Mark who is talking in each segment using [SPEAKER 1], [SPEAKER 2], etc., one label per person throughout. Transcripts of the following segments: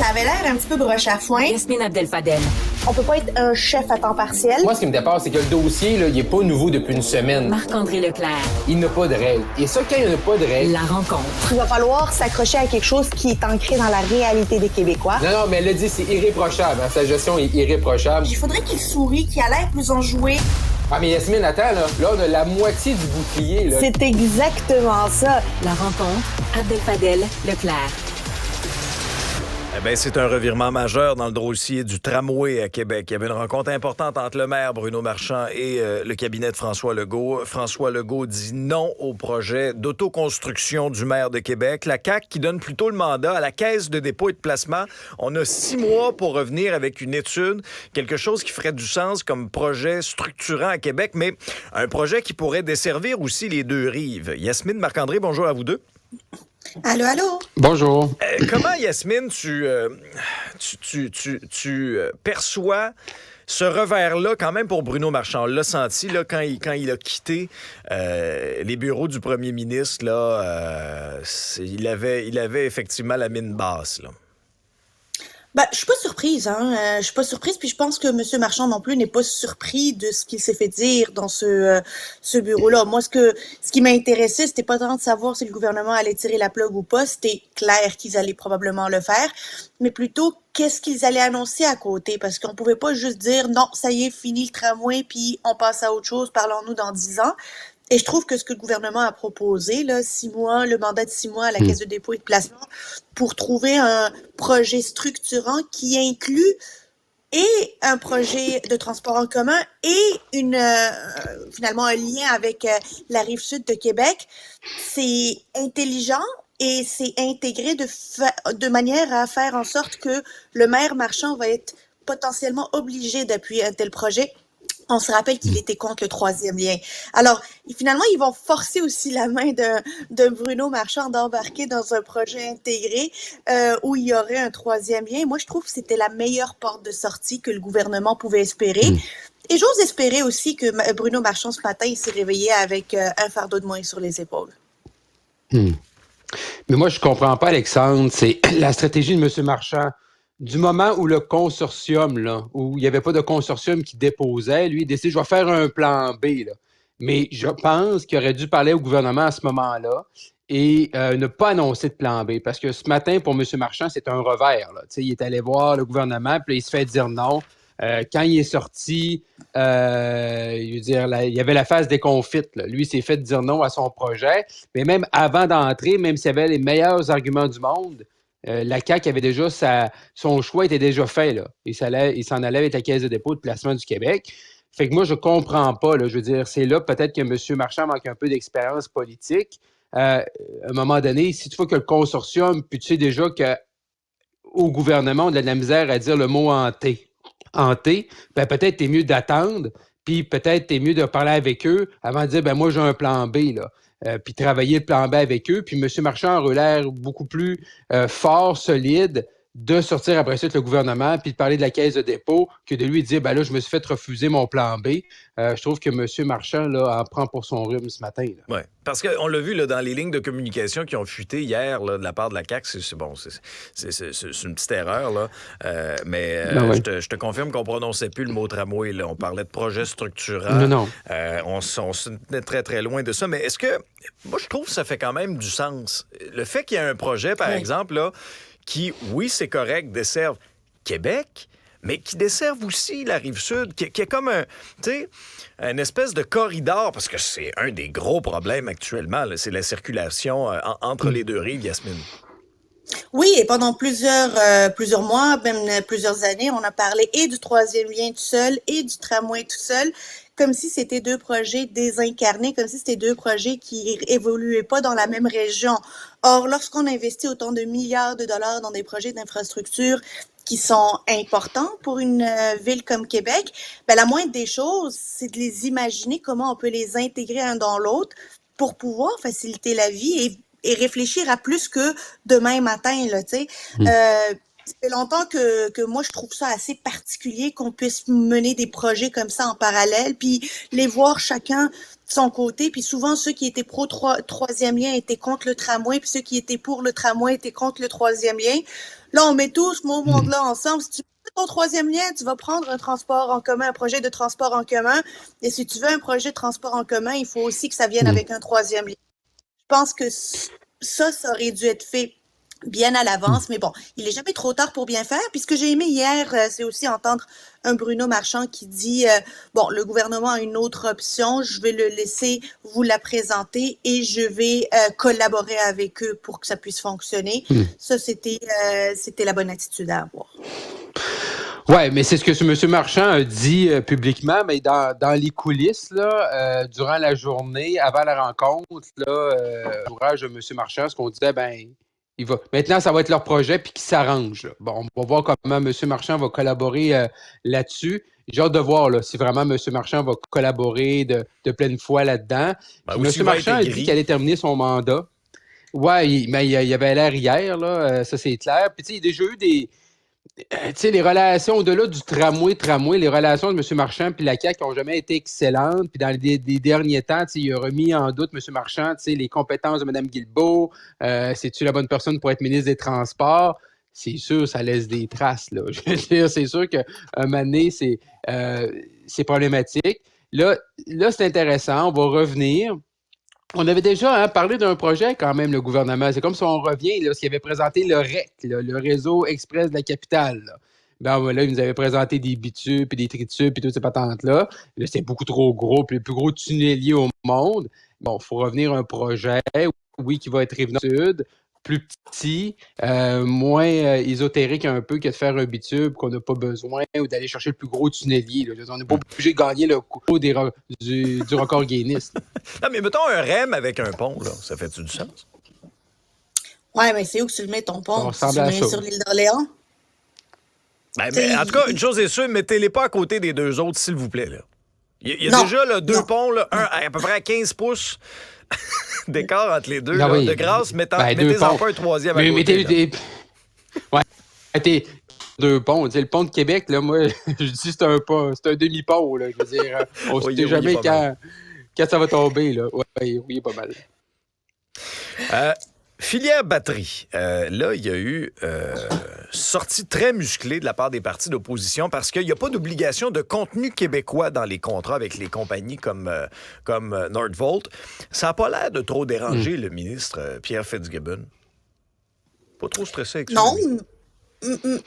[SPEAKER 1] Ça avait l'air un petit peu broche à foin.
[SPEAKER 2] Yasmine Abdel-Fadel.
[SPEAKER 1] On peut pas être un chef à temps partiel.
[SPEAKER 3] Moi, ce qui me dépasse, c'est que le dossier, là, il est pas nouveau depuis une semaine.
[SPEAKER 2] Marc-André Leclerc.
[SPEAKER 3] Il n'a pas de règles. Et ça, quand il n'y a pas de règles...
[SPEAKER 2] La rencontre.
[SPEAKER 1] Il va falloir s'accrocher à quelque chose qui est ancré dans la réalité des Québécois.
[SPEAKER 3] Non, mais elle l'a dit, c'est irréprochable. Hein? Sa gestion est irréprochable.
[SPEAKER 1] Il faudrait qu'il sourie, qu'il a l'air plus enjoué.
[SPEAKER 3] Ah, mais Yasmine, attends, là, on a la moitié du bouclier, là.
[SPEAKER 1] C'est exactement ça.
[SPEAKER 2] La rencontre. Abdel-Fadel Leclerc.
[SPEAKER 4] Eh bien, c'est un revirement majeur dans le dossier du tramway à Québec. Il y avait une rencontre importante entre le maire Bruno Marchand et le cabinet de François Legault. François Legault dit non au projet d'autoconstruction du maire de Québec. La CAQ qui donne plutôt le mandat à la Caisse de dépôt et de placement. On a 6 mois pour revenir avec une étude, quelque chose qui ferait du sens comme projet structurant à Québec, mais un projet qui pourrait desservir aussi les deux rives. Yasmine, Marc-André, bonjour à vous deux.
[SPEAKER 5] Allô, allô?
[SPEAKER 3] Bonjour.
[SPEAKER 4] Comment, Yasmine, tu perçois ce revers-là, quand même, pour Bruno Marchand? On l'a senti là, quand il a quitté les bureaux du premier ministre. Là, il avait effectivement la mine basse. Là.
[SPEAKER 5] Je suis pas surprise, hein. Je suis pas surprise, puis je pense que M. Marchand non plus n'est pas surpris de ce qu'il s'est fait dire dans ce bureau-là. Moi, ce qui m'a intéressé, c'était pas tant de savoir si le gouvernement allait tirer la plug ou pas, c'était clair qu'ils allaient probablement le faire, mais plutôt qu'est-ce qu'ils allaient annoncer à côté, parce qu'on pouvait pas juste dire non, ça y est, fini le tramway, puis on passe à autre chose, parlons-nous dans 10 ans. Et je trouve que ce que le gouvernement a proposé, là, 6 mois, le mandat de 6 mois à la Caisse de dépôt et de placement, pour trouver un projet structurant qui inclut et un projet de transport en commun et finalement un lien avec la Rive-Sud de Québec, c'est intelligent et c'est intégré de manière à faire en sorte que le maire Marchand va être potentiellement obligé d'appuyer un tel projet. On se rappelle qu'il était contre le troisième lien. Alors, finalement, ils vont forcer aussi la main de Bruno Marchand d'embarquer dans un projet intégré où il y aurait un troisième lien. Moi, je trouve que c'était la meilleure porte de sortie que le gouvernement pouvait espérer. Et j'ose espérer aussi que Bruno Marchand, ce matin, il s'est réveillé avec un fardeau de moins sur les épaules.
[SPEAKER 6] Mais moi, je comprends pas, Alexandre. C'est la stratégie de M. Marchand. Du moment où le consortium, là, où il n'y avait pas de consortium qui déposait, lui, il décide, je vais faire un plan B. Là. Mais je pense qu'il aurait dû parler au gouvernement à ce moment-là et ne pas annoncer de plan B. Parce que ce matin, pour M. Marchand, c'est un revers. Là. Il est allé voir le gouvernement, puis là, il se fait dire non. Quand il est sorti, je veux dire, il y avait la phase déconfite. Là. Lui, il s'est fait dire non à son projet. Mais même avant d'entrer, même s'il y avait les meilleurs arguments du monde, la CAQ avait déjà son choix était déjà fait. Là. Il s'en allait avec la Caisse de dépôt de placement du Québec. Fait que moi, je comprends pas. Là, je veux dire, c'est là peut-être que M. Marchand manque un peu d'expérience politique. À un moment donné, si tu vois que le consortium, puis tu sais déjà qu'au gouvernement, on a de la misère à dire le mot hanté, ben peut-être t'es mieux d'attendre, puis peut-être t'es mieux de parler avec eux avant de dire, ben moi, j'ai un plan B, là. Puis travailler le plan B avec eux. Puis M. Marchand a l'air beaucoup plus fort, solide, de sortir après ça avec le gouvernement puis de parler de la Caisse de dépôt que de lui dire, ben là, je me suis fait refuser mon plan B. Je trouve que M. Marchand, là, en prend pour son rhume ce matin.
[SPEAKER 4] Oui, parce qu'on l'a vu là, dans les lignes de communication qui ont fuité hier là, de la part de la CAQ. C'est une petite erreur, là.
[SPEAKER 6] Oui.
[SPEAKER 4] Je te confirme qu'on ne prononçait plus le mot tramway. Là. On parlait de projet structurant.
[SPEAKER 6] Non.
[SPEAKER 4] On se tenait très, très loin de ça. Mais est-ce que... Moi, je trouve que ça fait quand même du sens. Le fait qu'il y ait un projet, par exemple, là, qui, oui, c'est correct, desserve Québec, mais qui desserve aussi la Rive-Sud, qui est comme une espèce de corridor, parce que c'est un des gros problèmes actuellement, là, c'est la circulation entre les deux rives, Yasmine.
[SPEAKER 5] Oui, et pendant plusieurs mois, même plusieurs années, on a parlé et du troisième lien tout seul et du tramway tout seul, comme si c'était deux projets désincarnés, comme si c'était deux projets qui évoluaient pas dans la même région. Or, lorsqu'on investit autant de milliards de dollars dans des projets d'infrastructure qui sont importants pour une ville comme Québec, ben la moindre des choses, c'est de les imaginer comment on peut les intégrer un dans l'autre pour pouvoir faciliter la vie et réfléchir à plus que demain matin, là, tu sais. Ça fait longtemps que moi, je trouve ça assez particulier qu'on puisse mener des projets comme ça en parallèle, puis les voir chacun de son côté. Puis souvent, ceux qui étaient troisième lien étaient contre le tramway, puis ceux qui étaient pour le tramway étaient contre le troisième lien. Là, on met tout ce monde-là ensemble. Si tu veux ton troisième lien, tu vas prendre un transport en commun, un projet de transport en commun. Et si tu veux un projet de transport en commun, il faut aussi que ça vienne avec un troisième lien. Je pense que ça aurait dû être fait bien à l'avance, mais bon, il n'est jamais trop tard pour bien faire. Puis ce que j'ai aimé hier, c'est aussi entendre un Bruno Marchand qui dit bon, le gouvernement a une autre option, je vais le laisser vous la présenter et je vais collaborer avec eux pour que ça puisse fonctionner. Ça, c'était la bonne attitude à avoir.
[SPEAKER 6] Oui, mais c'est ce que M. Marchand a dit publiquement, mais dans les coulisses, là, durant la journée, avant la rencontre, l'entourage de M. Marchand, ce qu'on disait, il va. Maintenant, ça va être leur projet puis qu'ils s'arrangent. Bon, on va voir comment M. Marchand va collaborer là-dessus. J'ai hâte de voir là, si vraiment M. Marchand va collaborer de pleine foi là-dedans. M. Marchand a dit qu'il allait terminer son mandat. Oui, mais il avait l'air hier, là, ça c'est clair. Puis il y a déjà eu des. Les relations au-delà du tramway, les relations de M. Marchand et la CAQ n'ont jamais été excellentes. Puis dans les derniers temps, il a remis en doute, M. Marchand, les compétences de Mme Guilbeault. C'est-tu la bonne personne pour être ministre des Transports? C'est sûr, ça laisse des traces. Là. Je veux dire, c'est sûr qu'à un moment donné, c'est problématique. Là, c'est intéressant. On va revenir. On avait déjà parlé d'un projet quand même, le gouvernement. C'est comme si on revient, là, s'il avait présenté le REC, là, le réseau express de la capitale. Là. Là, il nous avait présenté des bitubes, puis des tritubes, puis toutes ces patentes-là. Là, c'était beaucoup trop gros, puis le plus gros tunnelier au monde. Bon, il faut revenir à un projet, oui, qui va être Rive-Nord-Sud, plus petit, moins ésotérique un peu que de faire un bitube qu'on n'a pas besoin ou d'aller chercher le plus gros tunnelier. Là. On n'est pas obligé de gagner le coup du record Guinness.
[SPEAKER 4] Non, mais mettons un REM avec un pont, là. Ça fait-tu du sens?
[SPEAKER 5] Ouais, mais c'est où que tu le mets, ton pont?
[SPEAKER 6] Ça
[SPEAKER 5] tu le mets sur l'île d'Orléans?
[SPEAKER 4] Mais en tout cas, une chose est sûre, mettez-les pas à côté des deux autres, s'il vous plaît. Là. Il y a déjà là, deux ponts, là, un à peu près à 15 pouces d'écart entre les deux.
[SPEAKER 6] Non,
[SPEAKER 4] là,
[SPEAKER 6] oui.
[SPEAKER 4] De grâce, mettez-en pas un troisième à côté.
[SPEAKER 6] Ouais, deux ponts. Le pont de Québec, là, moi, je dis c'est un demi-pont. Là, je veux dire, on ne sait jamais quand ça va tomber. Là. Oui, pas mal.
[SPEAKER 4] Filière batterie. Là, il y a eu sortie très musclée de la part des partis d'opposition parce qu'il n'y a pas d'obligation de contenu québécois dans les contrats avec les compagnies comme Nordvolt. Ça n'a pas l'air de trop déranger le ministre Pierre Fitzgibbon. Pas trop stressé avec ça.
[SPEAKER 5] Non,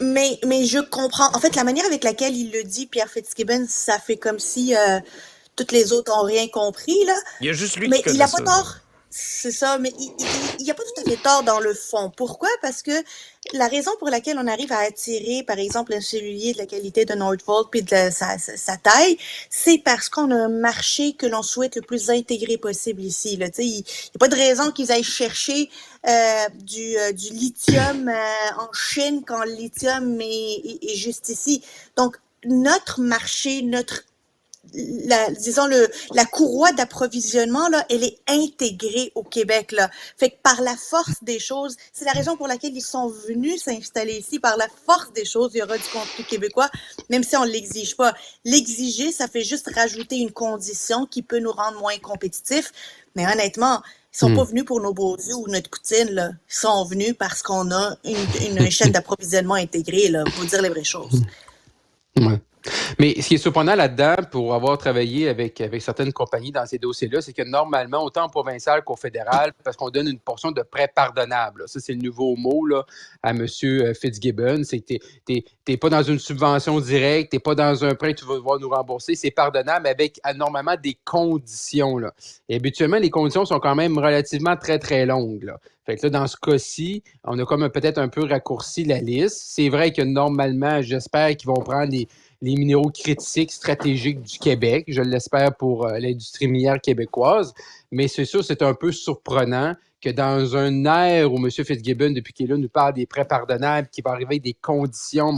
[SPEAKER 5] mais je comprends. En fait, la manière avec laquelle il le dit, Pierre Fitzgibbon, ça fait comme si toutes les autres n'ont rien compris. Là.
[SPEAKER 4] Il y a juste lui
[SPEAKER 5] mais
[SPEAKER 4] qui connaît
[SPEAKER 5] il n'a
[SPEAKER 4] ça.
[SPEAKER 5] pas tort. C'est ça, mais il n'y a pas tout à fait tort dans le fond. Pourquoi? Parce que la raison pour laquelle on arrive à attirer, par exemple, un cellulier de la qualité de Nordvolt puis de sa taille, c'est parce qu'on a un marché que l'on souhaite le plus intégré possible ici. Là. Il n'y a pas de raison qu'ils aillent chercher du lithium en Chine quand le lithium est juste ici. Donc, notre marché, la courroie d'approvisionnement, là, elle est intégrée au Québec, là. Fait que par la force des choses, c'est la raison pour laquelle ils sont venus s'installer ici. Par la force des choses, il y aura du contenu québécois, même si on ne l'exige pas. L'exiger, ça fait juste rajouter une condition qui peut nous rendre moins compétitifs. Mais honnêtement, ils sont pas venus pour nos beaux yeux ou notre poutine, là. Ils sont venus parce qu'on a une chaîne d'approvisionnement intégrée, là. Faut dire les vraies choses.
[SPEAKER 6] Ouais. Mais ce qui est surprenant là-dedans, pour avoir travaillé avec certaines compagnies dans ces dossiers-là, c'est que normalement, autant en provincial qu'au fédéral, parce qu'on donne une portion de prêt pardonnable. Là. Ça, c'est le nouveau mot là, à M. Fitzgibbon. C'est que tu n'es pas dans une subvention directe, tu n'es pas dans un prêt que tu vas devoir nous rembourser. C'est pardonnable avec normalement des conditions. Là. Et habituellement, les conditions sont quand même relativement très, très longues. Là. Fait que là, dans ce cas-ci, on a comme peut-être un peu raccourci la liste. C'est vrai que normalement, j'espère qu'ils vont prendre les minéraux critiques stratégiques du Québec. Je l'espère pour l'industrie minière québécoise. Mais c'est sûr, c'est un peu surprenant que dans un air où M. Fitzgibbon, depuis qu'il est là, nous parle des prêts pardonnables, qui va arriver avec des conditions.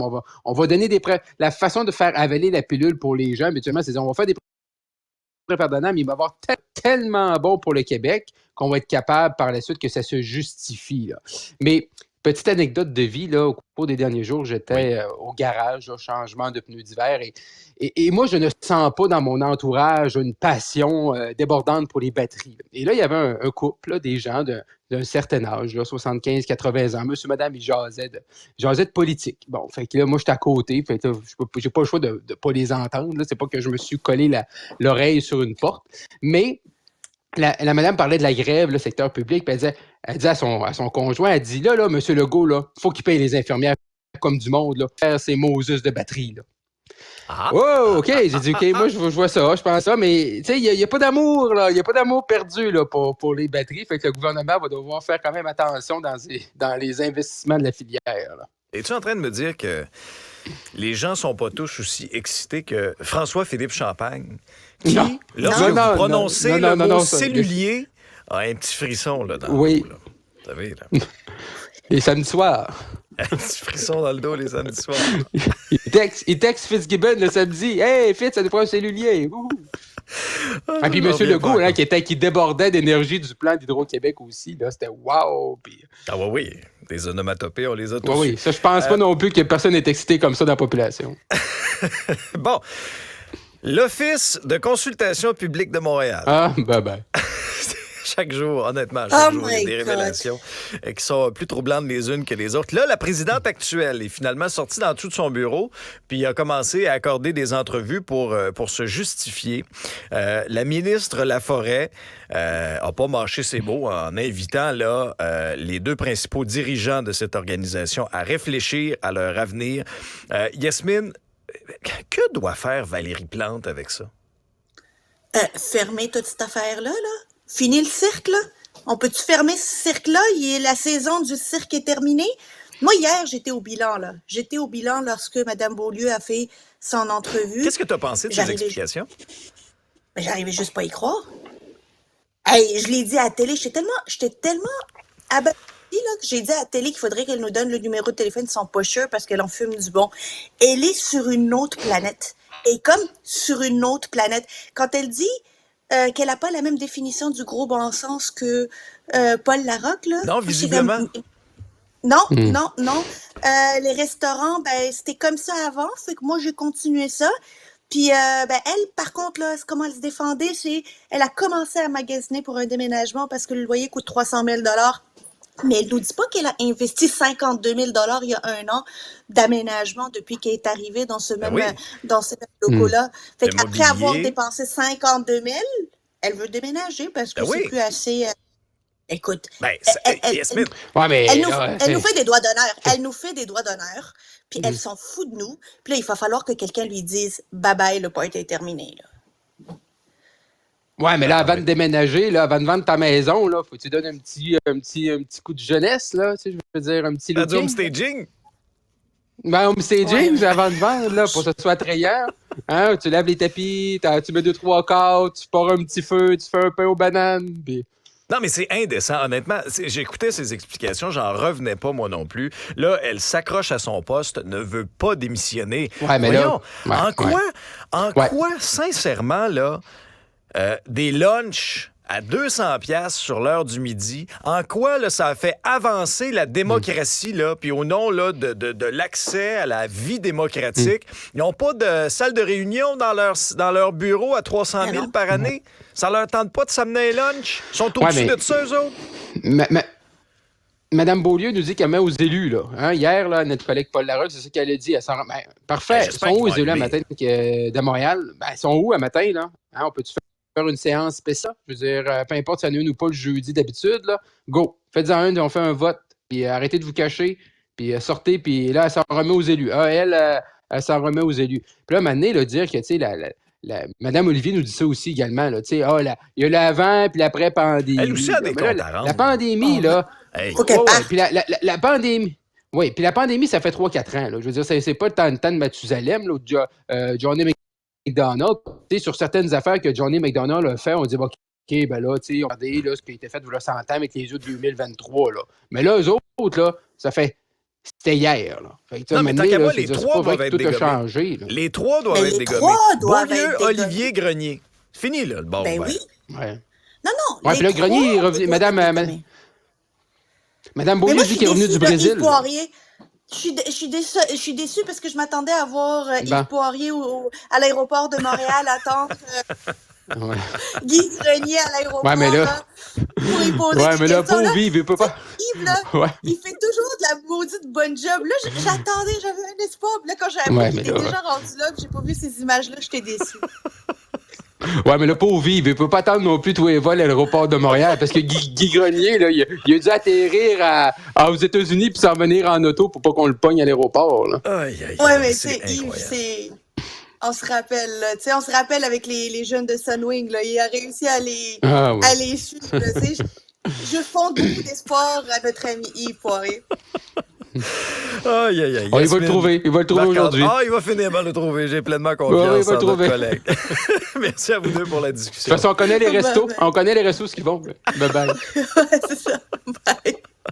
[SPEAKER 6] On va donner des prêts. La façon de faire avaler la pilule pour les gens, habituellement, c'est on va faire des prêts pardonnables, mais il va y avoir tellement bon pour le Québec qu'on va être capable par la suite que ça se justifie. Là. Mais Petite anecdote de vie, là, au cours des derniers jours, j'étais au garage, là, changement de pneus d'hiver, et moi, je ne sens pas dans mon entourage une passion débordante pour les batteries. Et là, il y avait un couple, là, des gens d'un certain âge, 75-80 ans. Monsieur, madame, ils jasaient de politique. Bon, fait que là, moi, j'étais à côté, fait que là, j'ai pas le choix de pas les entendre. Là. C'est pas que je me suis collé l'oreille sur une porte, mais la madame parlait de la grève, le secteur public, puis elle disait à son conjoint, elle dit, là, monsieur Legault, là, faut qu'il paye les infirmières comme du monde, là, faire ses Moses de batterie, là.
[SPEAKER 4] Ah.
[SPEAKER 6] Oh, OK, j'ai dit, OK, moi, je vois ça, je pense ça, mais, tu sais, il n'y a pas d'amour, là, il n'y a pas d'amour perdu, là, pour les batteries, fait que le gouvernement va devoir faire quand même attention dans les investissements de la filière, là.
[SPEAKER 4] Es-tu en train de me dire que les gens sont pas tous aussi excités que François-Philippe Champagne, qui,
[SPEAKER 6] Non.
[SPEAKER 4] lorsque
[SPEAKER 6] Non,
[SPEAKER 4] vous
[SPEAKER 6] non,
[SPEAKER 4] prononcez
[SPEAKER 6] non,
[SPEAKER 4] le
[SPEAKER 6] non,
[SPEAKER 4] mot
[SPEAKER 6] non, ça-
[SPEAKER 4] cellulier, a un petit frisson là, dans
[SPEAKER 6] Oui.
[SPEAKER 4] le dos, là. Vous savez, là.
[SPEAKER 6] Et samedi soir,
[SPEAKER 4] Un petit frisson dans le dos les samedis soirs.
[SPEAKER 6] il texte Fitzgibbon le samedi, « Hey, Fitz, ça nous prend un cellulier! » Ah, puis M. Legault, hein, qui débordait d'énergie du plan d'Hydro-Québec aussi, là, c'était wow! Puis...
[SPEAKER 4] Ah oui, des onomatopées, on les a tous.
[SPEAKER 6] Oui, ça, je pense pas non plus que personne n'est excité comme ça dans la population.
[SPEAKER 4] Bon, l'Office de consultation publique de Montréal.
[SPEAKER 6] Ah, ben.
[SPEAKER 4] Chaque jour, honnêtement,
[SPEAKER 5] Oh
[SPEAKER 4] chaque jour, il y a
[SPEAKER 5] my
[SPEAKER 4] des
[SPEAKER 5] God.
[SPEAKER 4] révélations qui sont plus troublantes les unes que les autres. Là, la présidente actuelle est finalement sortie dans tout de son bureau, puis a commencé à accorder des entrevues pour se justifier. La ministre Laforêt a pas mâché ses mots en invitant là les deux principaux dirigeants de cette organisation à réfléchir à leur avenir. Yasmine, que doit faire Valérie Plante avec ça?
[SPEAKER 5] Fermer toute cette affaire-là, là. Fini le cirque, là. On peut-tu fermer ce cirque-là? La saison du cirque est terminée. Moi, hier, j'étais au bilan, là. J'étais au bilan lorsque Mme Beaulieu a fait son entrevue.
[SPEAKER 4] Qu'est-ce que tu as pensé de ces
[SPEAKER 5] J'arrivais-
[SPEAKER 4] explications?
[SPEAKER 5] Mais j'arrivais juste pas à y croire. Hey, je l'ai dit à la télé, j'étais tellement abattue, là, que j'ai dit à la télé qu'il faudrait qu'elle nous donne le numéro de téléphone de son pusher parce qu'elle en fume du bon. Elle est sur une autre planète. Et comme sur une autre planète. Quand elle dit qu'elle n'a pas la même définition du gros bon sens que Paul Larocque, là.
[SPEAKER 4] Non,
[SPEAKER 5] moi, c'est
[SPEAKER 4] visiblement.
[SPEAKER 5] comme- Non. Les restaurants, ben, c'était comme ça avant. Fait que moi, j'ai continué ça. Puis, elle, par contre, là, comment elle se défendait, elle a commencé à magasiner pour un déménagement parce que le loyer coûte 300 000 $. Mais elle nous dit pas qu'elle a investi 52 000 $ il y a un an d'aménagement depuis qu'elle est arrivée dans ce même,
[SPEAKER 4] oui.
[SPEAKER 5] dans ce même logo-là. Fait
[SPEAKER 4] Le
[SPEAKER 5] qu'après avoir
[SPEAKER 4] mobilier.
[SPEAKER 5] dépensé 52 000, elle veut déménager parce que
[SPEAKER 4] Ben oui.
[SPEAKER 5] c'est plus assez. Écoute,
[SPEAKER 4] Ben, Yasmine,
[SPEAKER 6] Ouais, mais
[SPEAKER 5] elle nous,
[SPEAKER 6] là,
[SPEAKER 5] elle nous fait des doigts d'honneur. Elle nous fait des doigts d'honneur. Puis elle s'en fout de nous. Puis là, il va falloir que quelqu'un lui dise bye bye, le party est terminé. Là.
[SPEAKER 6] ouais, mais là, avant de déménager, là, avant de vendre ta maison, là, faut que tu donnes un petit coup de jeunesse, là, tu sais, je veux dire, un petit
[SPEAKER 4] t'as du
[SPEAKER 6] looking.
[SPEAKER 4] homestaging?
[SPEAKER 6] Ben, homestaging, avant de vendre, là, pour que ce soit attrayant. Hein, tu lèves les tapis, tu mets 2-3 quarts, tu pars un petit feu, tu fais un pain aux bananes, puis...
[SPEAKER 4] Non, mais c'est indécent, honnêtement. J'écoutais ses explications, j'en revenais pas, moi non plus. Là, elle s'accroche à son poste, ne veut pas démissionner.
[SPEAKER 6] Ouais, mais
[SPEAKER 4] Voyons,
[SPEAKER 6] là...
[SPEAKER 4] en quoi, sincèrement, là, des lunchs à 200 piastres sur l'heure du midi, en quoi là, ça a fait avancer la démocratie, là, puis au nom là, de l'accès à la vie démocratique, ils n'ont pas de salle de réunion dans leur bureau à 300 000
[SPEAKER 5] non.
[SPEAKER 4] par année? Ça leur tente pas de s'amener un lunch? Ils sont
[SPEAKER 6] Ouais,
[SPEAKER 4] au-dessus
[SPEAKER 6] mais-
[SPEAKER 4] de ça, eux autres?
[SPEAKER 6] Madame Beaulieu nous dit qu'elle met aux élus, là. Hein, hier, là, notre collègue Paul Larocque, c'est ça qu'elle a dit. Ben, parfait. Ils
[SPEAKER 4] j'espère
[SPEAKER 6] sont
[SPEAKER 4] qu'ils
[SPEAKER 6] où,
[SPEAKER 4] vont
[SPEAKER 6] les élus, à
[SPEAKER 4] arriver.
[SPEAKER 6] matin de Montréal? Ben, ils sont où, à matin, là? Hein, on peut-tu faire une séance spéciale? Je veux dire, peu importe si y en a une ou pas le jeudi d'habitude, là. Go! Faites-en un, on fait un vote. Puis arrêtez de vous cacher. Puis sortez, puis là, elle s'en remet aux élus. Ah, elle s'en remet aux élus. Puis là, à un moment donné, là, dire que, tu sais, Madame Olivier nous dit ça aussi également, là. Tu sais, il y a l'avant, puis l'après-pandémie.
[SPEAKER 4] Elle aussi a des
[SPEAKER 6] Mais là,
[SPEAKER 4] comptes à rendre.
[SPEAKER 6] la pandémie, là...
[SPEAKER 4] Hey.
[SPEAKER 5] Faut qu'elle parte.
[SPEAKER 6] Puis la pandémie. Oui, puis la pandémie, ça fait 3-4 ans. Là. Je veux dire, c'est pas le temps de Mathusalem, là, où Johnny McDonald. Tu sais, sur certaines affaires que Johnny McDonald a fait, on dit, OK, ben là, tu sais, regardez là, ce qui a été fait il y a 100 ans avec les yeux de 2023. Là. Mais là, eux autres, là, ça fait. C'était hier. Là. Fait que,
[SPEAKER 4] Non, mais
[SPEAKER 6] maintenant,
[SPEAKER 4] tant qu'à
[SPEAKER 6] là,
[SPEAKER 4] moi,
[SPEAKER 6] je veux
[SPEAKER 4] les
[SPEAKER 6] dire, c'est
[SPEAKER 4] trois
[SPEAKER 6] pas vrai
[SPEAKER 4] doivent
[SPEAKER 6] que
[SPEAKER 4] être
[SPEAKER 6] tout a
[SPEAKER 4] dégommés.
[SPEAKER 6] changé. Là.
[SPEAKER 4] Les trois doivent
[SPEAKER 5] Mais
[SPEAKER 4] être
[SPEAKER 5] les
[SPEAKER 4] dégommés.
[SPEAKER 5] trois doivent
[SPEAKER 4] Beaulieu,
[SPEAKER 5] être dégommés.
[SPEAKER 4] Olivier, Grenier. Fini, là, le bord
[SPEAKER 5] Ben
[SPEAKER 4] ouvert.
[SPEAKER 5] oui.
[SPEAKER 6] Ouais.
[SPEAKER 5] Non,
[SPEAKER 6] Ouais,
[SPEAKER 5] les
[SPEAKER 6] puis là, Grenier,
[SPEAKER 5] trois
[SPEAKER 6] il revient.
[SPEAKER 5] doivent
[SPEAKER 6] Madame,
[SPEAKER 5] être dégommés.
[SPEAKER 6] Madame
[SPEAKER 5] Mais
[SPEAKER 6] Beaulieu
[SPEAKER 5] moi,
[SPEAKER 6] dit qu'il est revenu du
[SPEAKER 5] de
[SPEAKER 6] Brésil.
[SPEAKER 5] Yves Poirier. Je suis déçue parce que je m'attendais à voir
[SPEAKER 6] Ben.
[SPEAKER 5] Yves Poirier à l'aéroport de Montréal attendre
[SPEAKER 6] Ouais.
[SPEAKER 5] Guy Grenier à l'aéroport
[SPEAKER 6] Ouais, mais là-
[SPEAKER 5] là, pour y poser
[SPEAKER 6] Ouais,
[SPEAKER 5] des
[SPEAKER 6] mais là,
[SPEAKER 5] questions.
[SPEAKER 6] pauvre Yves, il peut pas.
[SPEAKER 5] Yves, là,
[SPEAKER 6] Ouais.
[SPEAKER 5] il fait toujours de la maudite bonne job. Là, j'attendais, j'avais un espoir. Puis là, quand j'ai appris
[SPEAKER 6] Ouais,
[SPEAKER 5] qu'il
[SPEAKER 6] mais
[SPEAKER 5] était
[SPEAKER 6] là-
[SPEAKER 5] déjà rendu là, puis j'ai pas vu ces images-là, j'étais déçue.
[SPEAKER 6] Ouais, mais le pauvre Yves, il peut pas attendre non plus tous les vols à l'aéroport de Montréal parce que Guy Grenier, là, il a dû atterrir aux États-Unis puis s'en venir en auto pour pas qu'on le pogne à l'aéroport. Là.
[SPEAKER 4] Aïe, aïe,
[SPEAKER 5] Ouais,
[SPEAKER 4] aïe,
[SPEAKER 5] mais
[SPEAKER 4] c'est
[SPEAKER 5] tu sais, Yves,
[SPEAKER 4] incroyable.
[SPEAKER 5] c'est... On se rappelle, là, tu sais, on se rappelle avec les jeunes de Sunwing, là, il a réussi à
[SPEAKER 6] Ah, ouais.
[SPEAKER 5] les suivre, là, tu sais. Je fonde beaucoup d'espoir à notre ami Yves Poirier.
[SPEAKER 4] Aïe, aïe, aïe.
[SPEAKER 6] Oh, il va
[SPEAKER 4] Yasmine,
[SPEAKER 6] le trouver. Il va le trouver
[SPEAKER 4] Marc-André-
[SPEAKER 6] aujourd'hui.
[SPEAKER 4] Ah, il va finir par le trouver. J'ai pleinement
[SPEAKER 6] Ouais,
[SPEAKER 4] confiance
[SPEAKER 6] il va
[SPEAKER 4] en
[SPEAKER 6] le
[SPEAKER 4] notre
[SPEAKER 6] trouver.
[SPEAKER 4] collègue. Merci à vous deux pour la
[SPEAKER 6] De toute
[SPEAKER 4] discussion.
[SPEAKER 6] façon, on connaît les restos.
[SPEAKER 5] Bye bye.
[SPEAKER 6] On connaît les restos ce qu'ils vont. Bye bye.
[SPEAKER 5] Ouais, c'est ça. Bye.